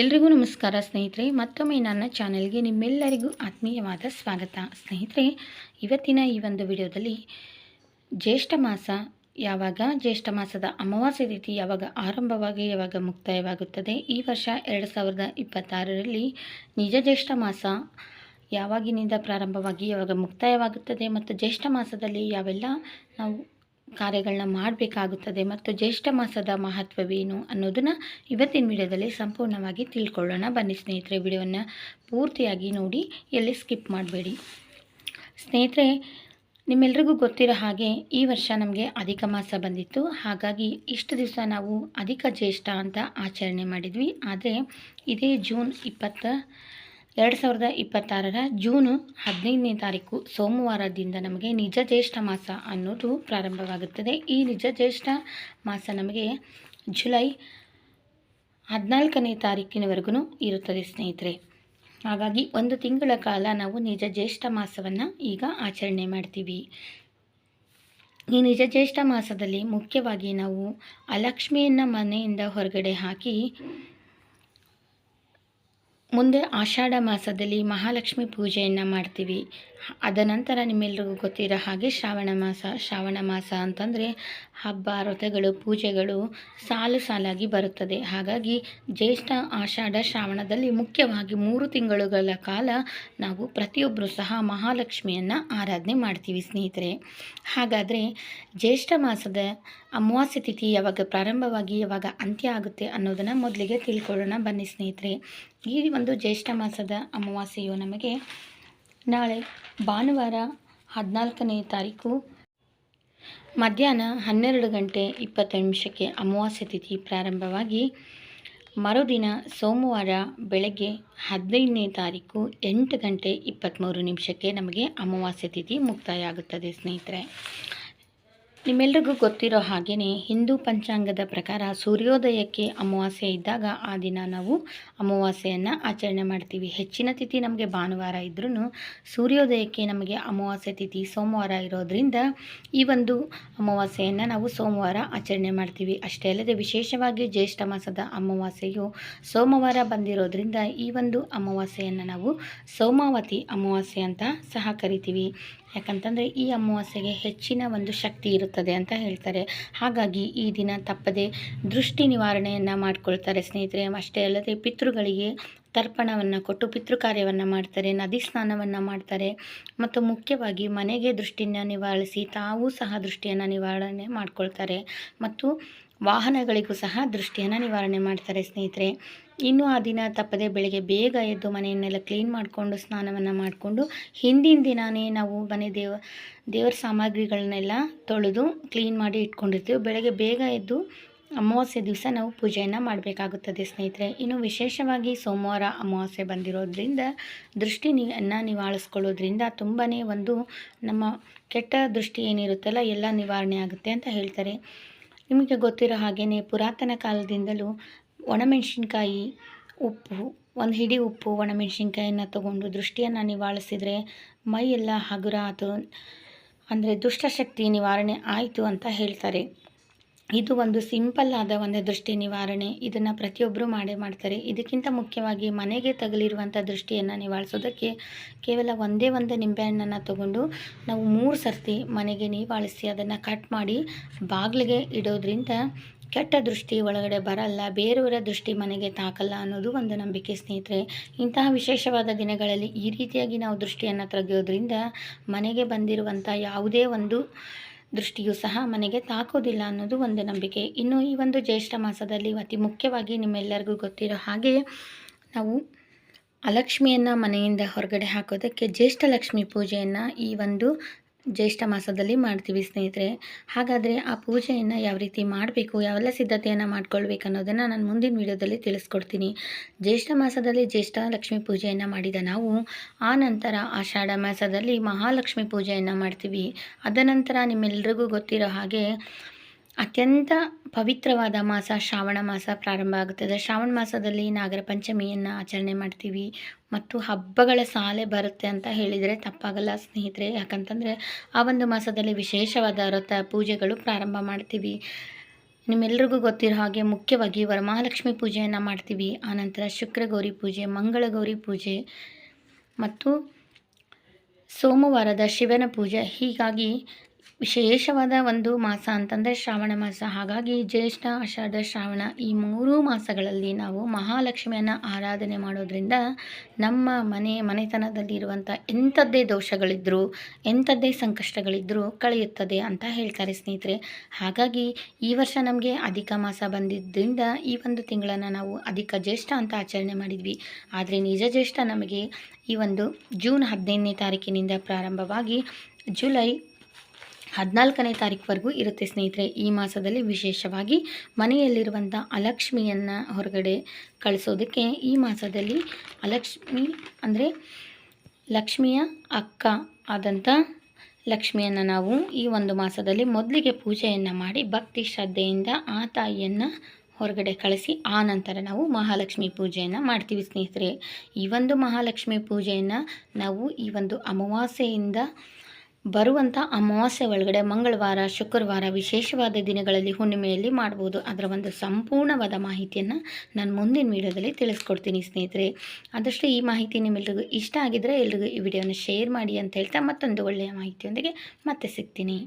ಎಲ್ರಿಗೂ ನಮಸ್ಕಾರ ಸ್ನೇಹಿತರೆ. ಮತ್ತೊಮ್ಮೆ ನನ್ನ ಚಾನೆಲ್ಗೆ ನಿಮ್ಮೆಲ್ಲರಿಗೂ ಆತ್ಮೀಯವಾದ ಸ್ವಾಗತ. ಸ್ನೇಹಿತರೆ, ಇವತ್ತಿನ ಈ ಒಂದು ವಿಡಿಯೋದಲ್ಲಿ ಜ್ಯೇಷ್ಠ ಮಾಸ ಯಾವಾಗ, ಜ್ಯೇಷ್ಠ ಮಾಸದ ಅಮಾವಾಸ್ಯೆ ತಿಥಿ ಯಾವಾಗ ಆರಂಭವಾಗಿ ಯಾವಾಗ ಮುಕ್ತಾಯವಾಗುತ್ತದೆ, ಈ ವರ್ಷ 2026ರಲ್ಲಿ ನಿಜ ಜ್ಯೇಷ್ಠ ಮಾಸ ಯಾವಾಗಿನಿಂದ ಪ್ರಾರಂಭವಾಗಿ ಯಾವಾಗ ಮುಕ್ತಾಯವಾಗುತ್ತದೆ ಮತ್ತು ಜ್ಯೇಷ್ಠ ಮಾಸದಲ್ಲಿ ಯಾವೆಲ್ಲ ನಾವು ಕಾರ್ಯಗಳನ್ನ ಮಾಡಬೇಕಾಗುತ್ತದೆ ಮತ್ತು ಜ್ಯೇಷ್ಠ ಮಾಸದ ಮಹತ್ವವೇನು ಅನ್ನೋದನ್ನು ಇವತ್ತಿನ ವಿಡಿಯೋದಲ್ಲಿ ಸಂಪೂರ್ಣವಾಗಿ ತಿಳ್ಕೊಳ್ಳೋಣ. ಬನ್ನಿ ಸ್ನೇಹಿತರೆ, ವಿಡಿಯೋವನ್ನು ಪೂರ್ತಿಯಾಗಿ ನೋಡಿ, ಎಲ್ಲಿ ಸ್ಕಿಪ್ ಮಾಡಬೇಡಿ. ಸ್ನೇಹಿತರೆ, ನಿಮ್ಮೆಲ್ರಿಗೂ ಗೊತ್ತಿರೋ ಹಾಗೆ ಈ ವರ್ಷ ನಮಗೆ ಅಧಿಕ ಮಾಸ ಬಂದಿತ್ತು. ಹಾಗಾಗಿ ಇಷ್ಟು ದಿವಸ ನಾವು ಅಧಿಕ ಜ್ಯೇಷ್ಠ ಅಂತ ಆಚರಣೆ ಮಾಡಿದ್ವಿ. ಆದರೆ ಇದೇ ಜೂನ್ 2026 ಜೂನು 15ನೇ ತಾರೀಕು ಸೋಮವಾರದಿಂದ ನಮಗೆ ನಿಜ ಜ್ಯೇಷ್ಠ ಮಾಸ ಅನ್ನೋದು ಪ್ರಾರಂಭವಾಗುತ್ತದೆ. ಈ ನಿಜ ಜ್ಯೇಷ್ಠ ಮಾಸ ನಮಗೆ ಜುಲೈ 14ನೇ ತಾರೀಕಿನವರೆಗೂ ಇರುತ್ತದೆ ಸ್ನೇಹಿತರೆ. ಹಾಗಾಗಿ ಒಂದು ತಿಂಗಳ ಕಾಲ ನಾವು ನಿಜ ಜ್ಯೇಷ್ಠ ಮಾಸವನ್ನು ಈಗ ಆಚರಣೆ ಮಾಡ್ತೀವಿ. ಈ ನಿಜ ಜ್ಯೇಷ್ಠ ಮಾಸದಲ್ಲಿ ಮುಖ್ಯವಾಗಿ ನಾವು ಅಲಕ್ಷ್ಮಿಯನ್ನು ಮನೆಯಿಂದ ಹೊರಗಡೆ ಹಾಕಿ ಮುಂದೆ ಆಷಾಢ ಮಾಸದಲ್ಲಿ ಮಹಾಲಕ್ಷ್ಮಿ ಪೂಜೆಯನ್ನು ಮಾಡ್ತೀವಿ. ಅದನಂತರ ನಿಮ್ಮೆಲ್ಲರಿಗೂ ಗೊತ್ತಿರೋ ಹಾಗೆ ಶ್ರಾವಣ ಮಾಸ ಅಂತಂದರೆ ಹಬ್ಬ ವ್ರತಗಳು ಪೂಜೆಗಳು ಸಾಲು ಸಾಲಾಗಿ ಬರುತ್ತದೆ. ಹಾಗಾಗಿ ಜ್ಯೇಷ್ಠ ಆಷಾಢ ಶ್ರಾವಣದಲ್ಲಿ ಮುಖ್ಯವಾಗಿ 3 ತಿಂಗಳುಗಳ ಕಾಲ ನಾವು ಪ್ರತಿಯೊಬ್ಬರೂ ಸಹ ಮಹಾಲಕ್ಷ್ಮಿಯನ್ನು ಆರಾಧನೆ ಮಾಡ್ತೀವಿ ಸ್ನೇಹಿತರೆ. ಹಾಗಾದರೆ ಜ್ಯೇಷ್ಠ ಮಾಸದ ಅಮಾವಾಸ್ಯೆ ತಿಥಿ ಯಾವಾಗ ಪ್ರಾರಂಭವಾಗಿ ಯಾವಾಗ ಅಂತ್ಯ ಆಗುತ್ತೆ ಅನ್ನೋದನ್ನು ಮೊದಲಿಗೆ ತಿಳ್ಕೊಳ್ಳೋಣ. ಬನ್ನಿ ಸ್ನೇಹಿತರೆ, ಈ ಒಂದು ಜ್ಯೇಷ್ಠ ಮಾಸದ ಅಮಾವಾಸ್ಯೆಯು ನಮಗೆ ನಾಳೆ ಭಾನುವಾರ 14ನೇ ತಾರೀಕು ಮಧ್ಯಾಹ್ನ 12:20 ಅಮಾವಾಸ್ಯೆ ತಿಥಿ ಪ್ರಾರಂಭವಾಗಿ ಮರುದಿನ ಸೋಮವಾರ ಬೆಳಗ್ಗೆ 15ನೇ ತಾರೀಕು 8:23 ನಮಗೆ ಅಮಾವಾಸ್ಯೆ ತಿಥಿ ಮುಕ್ತಾಯ ಆಗುತ್ತದೆ ಸ್ನೇಹಿತರೆ. ನಿಮ್ಮೆಲ್ರಿಗೂ ಗೊತ್ತಿರೋ ಹಾಗೆಯೇ ಹಿಂದೂ ಪಂಚಾಂಗದ ಪ್ರಕಾರ ಸೂರ್ಯೋದಯಕ್ಕೆ ಅಮಾವಾಸ್ಯೆ ಇದ್ದಾಗ ಆ ದಿನ ನಾವು ಅಮಾವಾಸ್ಯೆಯನ್ನು ಆಚರಣೆ ಮಾಡ್ತೀವಿ. ಹೆಚ್ಚಿನ ತಿಥಿ ನಮಗೆ ಭಾನುವಾರ ಇದ್ರೂ ಸೂರ್ಯೋದಯಕ್ಕೆ ನಮಗೆ ಅಮಾವಾಸ್ಯೆ ತಿಥಿ ಸೋಮವಾರ ಇರೋದರಿಂದ ಈ ಒಂದು ಅಮಾವಾಸ್ಯೆಯನ್ನು ನಾವು ಸೋಮವಾರ ಆಚರಣೆ ಮಾಡ್ತೀವಿ. ಅಷ್ಟೇ ಅಲ್ಲದೆ ವಿಶೇಷವಾಗಿ ಜ್ಯೇಷ್ಠ ಮಾಸದ ಅಮಾವಾಸ್ಯೆಯು ಸೋಮವಾರ ಬಂದಿರೋದ್ರಿಂದ ಈ ಒಂದು ಅಮಾವಾಸ್ಯೆಯನ್ನು ನಾವು ಸೋಮಾವತಿ ಅಮಾವಾಸ್ಯೆ ಅಂತ ಸಹ ಕರಿತೀವಿ. ಯಾಕಂತಂದರೆ ಈ ಅಮಾವಾಸ್ಯೆಗೆ ಹೆಚ್ಚಿನ ಒಂದು ಶಕ್ತಿ ಇರುತ್ತದೆ ಅಂತ ಹೇಳ್ತಾರೆ. ಹಾಗಾಗಿ ಈ ದಿನ ತಪ್ಪದೆ ದೃಷ್ಟಿ ನಿವಾರಣೆಯನ್ನು ಮಾಡ್ಕೊಳ್ತಾರೆ ಸ್ನೇಹಿತರೆ. ಅಷ್ಟೇ ಅಲ್ಲದೆ ಪಿತೃಗಳಿಗೆ ತರ್ಪಣವನ್ನು ಕೊಟ್ಟು ಪಿತೃ ಕಾರ್ಯವನ್ನು ಮಾಡ್ತಾರೆ, ನದಿ ಸ್ನಾನವನ್ನು ಮಾಡ್ತಾರೆ ಮತ್ತು ಮುಖ್ಯವಾಗಿ ಮನೆಗೆ ದೃಷ್ಟಿಯನ್ನು ನಿವಾರಿಸಿ ತಾವೂ ಸಹ ದೃಷ್ಟಿಯನ್ನು ನಿವಾರಣೆ ಮಾಡ್ಕೊಳ್ತಾರೆ ಮತ್ತು ವಾಹನಗಳಿಗೂ ಸಹ ದೃಷ್ಟಿಯನ್ನು ನಿವಾರಣೆ ಮಾಡ್ತಾರೆ ಸ್ನೇಹಿತರೆ. ಇನ್ನು ಆ ದಿನ ತಪ್ಪದೆ ಬೆಳಗ್ಗೆ ಬೇಗ ಎದ್ದು ಮನೆಯನ್ನೆಲ್ಲ ಕ್ಲೀನ್ ಮಾಡಿಕೊಂಡು ಸ್ನಾನವನ್ನು ಮಾಡಿಕೊಂಡು ಹಿಂದಿನ ದಿನವೇ ನಾವು ದೇವರ ಸಾಮಗ್ರಿಗಳನ್ನೆಲ್ಲ ತೊಳೆದು ಕ್ಲೀನ್ ಮಾಡಿ ಇಟ್ಕೊಂಡಿರ್ತೀವಿ. ಬೆಳಗ್ಗೆ ಬೇಗ ಎದ್ದು ಅಮಾವಾಸ್ಯೆ ದಿವಸ ನಾವು ಪೂಜೆಯನ್ನು ಮಾಡಬೇಕಾಗುತ್ತದೆ ಸ್ನೇಹಿತರೆ. ಇನ್ನು ವಿಶೇಷವಾಗಿ ಸೋಮವಾರ ಅಮಾವಾಸ್ಯೆ ಬಂದಿರೋದ್ರಿಂದ ದೃಷ್ಟಿಯನ್ನು ನಿವಾರಿಸ್ಕೊಳ್ಳೋದ್ರಿಂದ ತುಂಬಾ ಒಂದು ನಮ್ಮ ಕೆಟ್ಟ ದೃಷ್ಟಿ ಏನಿರುತ್ತಲ್ಲ ಎಲ್ಲ ನಿವಾರಣೆ ಆಗುತ್ತೆ ಅಂತ ಹೇಳ್ತಾರೆ. ನಿಮಗೆ ಗೊತ್ತಿರೋ ಹಾಗೆಯೇ ಪುರಾತನ ಕಾಲದಿಂದಲೂ ಒಣಮೆಣಸಿನ್ಕಾಯಿ, ಉಪ್ಪು, ಒಂದು ಹಿಡಿ ಉಪ್ಪು ಒಣಮೆಣಸಿನ್ಕಾಯಿಯನ್ನು ತಗೊಂಡು ದೃಷ್ಟಿಯನ್ನು ನಿವಾರಿಸಿದರೆ ಮೈಯೆಲ್ಲ ಹಗುರ ಆಯಿತು, ಅಂದರೆ ದುಷ್ಟಶಕ್ತಿ ನಿವಾರಣೆ ಆಯಿತು ಅಂತ ಹೇಳ್ತಾರೆ. ಇದು ಒಂದು ಸಿಂಪಲ್ ಆದ ಒಂದು ದೃಷ್ಟಿ ನಿವಾರಣೆ. ಇದನ್ನು ಪ್ರತಿಯೊಬ್ಬರು ಮಾಡ್ತಾರೆ. ಇದಕ್ಕಿಂತ ಮುಖ್ಯವಾಗಿ ಮನೆಗೆ ತಗುಲಿರುವಂಥ ದೃಷ್ಟಿಯನ್ನು ನಿವಾರಿಸೋದಕ್ಕೆ ಕೇವಲ ಒಂದೇ ಒಂದು ನಿಂಬೆಹಣ್ಣನ್ನು ತಗೊಂಡು ನಾವು 3 ಸರ್ತಿ ಮನೆಗೆ ನಿವಾಳಿಸಿ ಅದನ್ನು ಕಟ್ ಮಾಡಿ ಬಾಗಿಲಿಗೆ ಇಡೋದ್ರಿಂದ ಕೆಟ್ಟ ದೃಷ್ಟಿ ಒಳಗಡೆ ಬರಲ್ಲ, ಬೇರೆಯವರ ದೃಷ್ಟಿ ಮನೆಗೆ ತಾಕಲ್ಲ ಅನ್ನೋದು ಒಂದು ನಂಬಿಕೆ ಸ್ನೇಹಿತರೆ. ಇಂತಹ ವಿಶೇಷವಾದ ದಿನಗಳಲ್ಲಿ ಈ ರೀತಿಯಾಗಿ ನಾವು ದೃಷ್ಟಿಯನ್ನು ತೆಗೆಯೋದ್ರಿಂದ ಮನೆಗೆ ಬಂದಿರುವಂಥ ಯಾವುದೇ ಒಂದು ದೃಷ್ಟಿಯೂ ಸಹ ಮನೆಗೆ ತಾಕೋದಿಲ್ಲ ಅನ್ನೋದು ಒಂದು ನಂಬಿಕೆ. ಇನ್ನು ಈ ಒಂದು ಜ್ಯೇಷ್ಠ ಮಾಸದಲ್ಲಿ ಅತಿ ಮುಖ್ಯವಾಗಿ ನಿಮ್ಮೆಲ್ಲರಿಗೂ ಗೊತ್ತಿರೋ ಹಾಗೆ ನಾವು ಅಲಕ್ಷ್ಮಿಯನ್ನು ಮನೆಯಿಂದ ಹೊರಗಡೆ ಹಾಕೋದಕ್ಕೆ ಜ್ಯೇಷ್ಠ ಲಕ್ಷ್ಮಿ ಪೂಜೆಯನ್ನು ಈ ಒಂದು ಜ್ಯೇಷ್ಠ ಮಾಸದಲ್ಲಿ ಮಾಡ್ತೀವಿ ಸ್ನೇಹಿತರೆ. ಹಾಗಾದರೆ ಆ ಪೂಜೆಯನ್ನು ಯಾವ ರೀತಿ ಮಾಡಬೇಕು, ಯಾವೆಲ್ಲ ಸಿದ್ಧತೆಯನ್ನು ಮಾಡ್ಕೊಳ್ಬೇಕು ಅನ್ನೋದನ್ನು ನಾನು ಮುಂದಿನ ವಿಡಿಯೋದಲ್ಲಿ ತಿಳಿಸ್ಕೊಡ್ತೀನಿ. ಜ್ಯೇಷ್ಠ ಮಾಸದಲ್ಲಿ ಜ್ಯೇಷ್ಠ ಲಕ್ಷ್ಮಿ ಪೂಜೆಯನ್ನು ಮಾಡಿದ ನಾವು ಆ ನಂತರ ಆಷಾಢ ಮಾಸದಲ್ಲಿ ಮಹಾಲಕ್ಷ್ಮಿ ಪೂಜೆಯನ್ನು ಮಾಡ್ತೀವಿ. ಅದನಂತರ ನಿಮ್ಮೆಲ್ಲರಿಗೂ ಗೊತ್ತಿರೋ ಹಾಗೆ ಅತ್ಯಂತ ಪವಿತ್ರವಾದ ಮಾಸ ಶ್ರಾವಣ ಮಾಸ ಪ್ರಾರಂಭ ಆಗುತ್ತದೆ. ಶ್ರಾವಣ ಮಾಸದಲ್ಲಿ ನಾಗರ ಪಂಚಮಿಯನ್ನು ಆಚರಣೆ ಮಾಡ್ತೀವಿ ಮತ್ತು ಹಬ್ಬಗಳ ಸಾಲೆ ಬರುತ್ತೆ ಅಂತ ಹೇಳಿದರೆ ತಪ್ಪಾಗಲ್ಲ ಸ್ನೇಹಿತರೆ. ಯಾಕಂತಂದರೆ ಆ ಒಂದು ಮಾಸದಲ್ಲಿ ವಿಶೇಷವಾದ ವ್ರತ ಪೂಜೆಗಳು ಪ್ರಾರಂಭ ಮಾಡ್ತೀವಿ. ನಿಮ್ಮೆಲ್ರಿಗೂ ಗೊತ್ತಿರೋ ಹಾಗೆ ಮುಖ್ಯವಾಗಿ ವರಮಹಾಲಕ್ಷ್ಮಿ ಪೂಜೆಯನ್ನು ಮಾಡ್ತೀವಿ. ಆನಂತರ ಶುಕ್ರಗೌರಿ ಪೂಜೆ, ಮಂಗಳಗೌರಿ ಪೂಜೆ ಮತ್ತು ಸೋಮವಾರದ ಶಿವನ ಪೂಜೆ. ಹೀಗಾಗಿ ವಿಶೇಷವಾದ ಒಂದು ಮಾಸ ಅಂತಂದರೆ ಶ್ರಾವಣ ಮಾಸ. ಹಾಗಾಗಿ ಜ್ಯೇಷ್ಠ, ಆಷಾಢ, ಶ್ರಾವಣ ಈ 3 ಮಾಸಗಳಲ್ಲಿ ನಾವು ಮಹಾಲಕ್ಷ್ಮಿಯನ್ನು ಆರಾಧನೆ ಮಾಡೋದ್ರಿಂದ ನಮ್ಮ ಮನೆತನದಲ್ಲಿರುವಂಥ ಎಂಥದ್ದೇ ದೋಷಗಳಿದ್ದರೂ, ಎಂಥದ್ದೇ ಸಂಕಷ್ಟಗಳಿದ್ದರೂ ಕಳೆಯುತ್ತದೆ ಅಂತ ಹೇಳ್ತಾರೆ ಸ್ನೇಹಿತರೆ. ಹಾಗಾಗಿ ಈ ವರ್ಷ ನಮಗೆ ಅಧಿಕ ಮಾಸ ಬಂದಿದ್ದರಿಂದ ಈ ಒಂದು ತಿಂಗಳನ್ನು ನಾವು ಅಧಿಕ ಜ್ಯೇಷ್ಠ ಅಂತ ಆಚರಣೆ ಮಾಡಿದ್ವಿ. ಆದರೆ ನಿಜ ಜ್ಯೇಷ್ಠ ನಮಗೆ ಈ ಒಂದು ಜೂನ್ 15ನೇ ತಾರೀಕಿನಿಂದ ಪ್ರಾರಂಭವಾಗಿ ಜುಲೈ 14ನೇ ತಾರೀಕುವರೆಗೂ ಇರುತ್ತೆ ಸ್ನೇಹಿತರೆ. ಈ ಮಾಸದಲ್ಲಿ ವಿಶೇಷವಾಗಿ ಮನೆಯಲ್ಲಿರುವಂಥ ಅಲಕ್ಷ್ಮಿಯನ್ನು ಹೊರಗಡೆ ಕಳಿಸೋದಕ್ಕೆ ಈ ಮಾಸದಲ್ಲಿ ಅಲಕ್ಷ್ಮಿ ಅಂದರೆ ಲಕ್ಷ್ಮಿಯ ಅಕ್ಕ ಆದಂಥ ಲಕ್ಷ್ಮಿಯನ್ನು ನಾವು ಈ ಒಂದು ಮಾಸದಲ್ಲಿ ಮೊದಲಿಗೆ ಪೂಜೆಯನ್ನು ಮಾಡಿ ಭಕ್ತಿ ಶ್ರದ್ಧೆಯಿಂದ ಆ ತಾಯಿಯನ್ನು ಹೊರಗಡೆ ಕಳಿಸಿ ಆ ನಂತರ ನಾವು ಮಹಾಲಕ್ಷ್ಮಿ ಪೂಜೆಯನ್ನು ಮಾಡ್ತೀವಿ ಸ್ನೇಹಿತರೆ. ಈ ಒಂದು ಮಹಾಲಕ್ಷ್ಮಿ ಪೂಜೆಯನ್ನು ನಾವು ಈ ಒಂದು ಅಮಾವಾಸ್ಯೆಯಿಂದ ಬರುವಂಥ ಅಮಾವಾಸ್ಯೆ ಒಳಗಡೆ ಮಂಗಳವಾರ, ಶುಕ್ರವಾರ ವಿಶೇಷವಾದ ದಿನಗಳಲ್ಲಿ ಹುಣ್ಣಿಮೆಯಲ್ಲಿ ಮಾಡ್ಬೋದು. ಅದರ ಒಂದು ಸಂಪೂರ್ಣವಾದ ಮಾಹಿತಿಯನ್ನು ನಾನು ಮುಂದಿನ ವೀಡಿಯೋದಲ್ಲಿ ತಿಳಿಸ್ಕೊಡ್ತೀನಿ ಸ್ನೇಹಿತರೆ. ಆದಷ್ಟು ಈ ಮಾಹಿತಿ ನಿಮ್ಮೆಲ್ರಿಗೂ ಇಷ್ಟ ಆಗಿದ್ದರೆ ಎಲ್ರಿಗೂ ಈ ವಿಡಿಯೋನ ಶೇರ್ ಮಾಡಿ ಅಂತ ಹೇಳ್ತಾ ಮತ್ತೊಂದು ಒಳ್ಳೆಯ ಮಾಹಿತಿಯೊಂದಿಗೆ ಮತ್ತೆ ಸಿಗ್ತೀನಿ.